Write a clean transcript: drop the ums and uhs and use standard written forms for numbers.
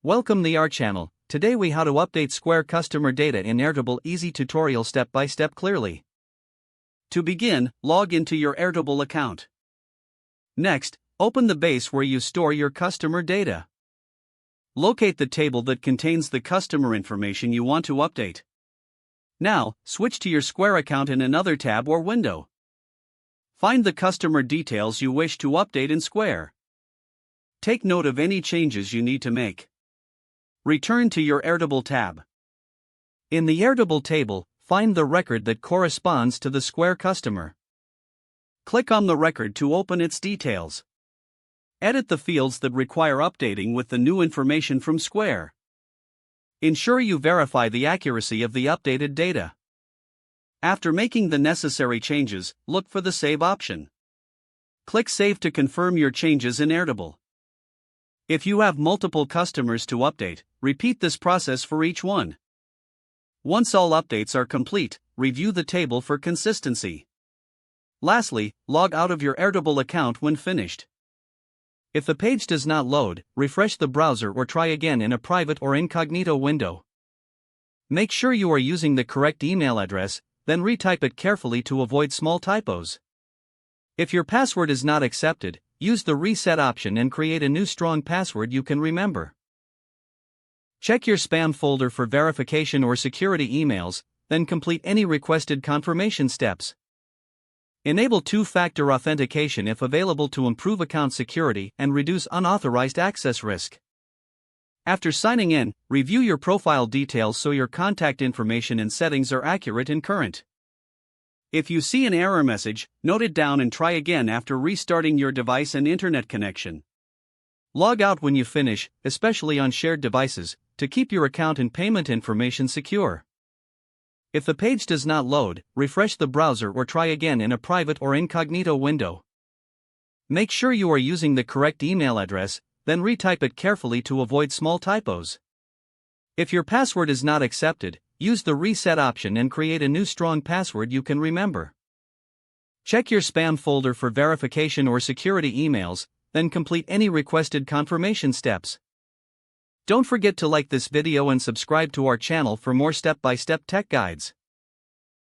Welcome the our channel. Today we how to update Square customer data in Airtable. Easy tutorial step by step clearly. To begin, log into your Airtable account. Next, open the base where you store your customer data. Locate the table that contains the customer information you want to update. Now, switch to your Square account in another tab or window. Find the customer details you wish to update in Square. Take note of any changes you need to make. Return to your Airtable tab. In the Airtable table, find the record that corresponds to the Square customer. Click on the record to open its details. Edit the fields that require updating with the new information from Square. Ensure you verify the accuracy of the updated data. After making the necessary changes, look for the Save option. Click Save to confirm your changes in Airtable. If you have multiple customers to update, repeat this process for each one. Once all updates are complete, review the table for consistency. Lastly, log out of your Airtable account when finished. If the page does not load, refresh the browser or try again in a private or incognito window. Make sure you are using the correct email address, then retype it carefully to avoid small typos. If your password is not accepted, use the reset option and create a new strong password you can remember. Check your spam folder for verification or security emails, then complete any requested confirmation steps. Enable two-factor authentication if available to improve account security and reduce unauthorized access risk. After signing in, review your profile details so your contact information and settings are accurate and current. If you see an error message, note it down and try again after restarting your device and internet connection. Log out when you finish, especially on shared devices, to keep your account and payment information secure. If the page does not load, refresh the browser or try again in a private or incognito window. Make sure you are using the correct email address, then retype it carefully to avoid small typos. If your password is not accepted, use the reset option and create a new strong password you can remember. Check your spam folder for verification or security emails, then complete any requested confirmation steps. Don't forget to like this video and subscribe to our channel for more step-by-step tech guides.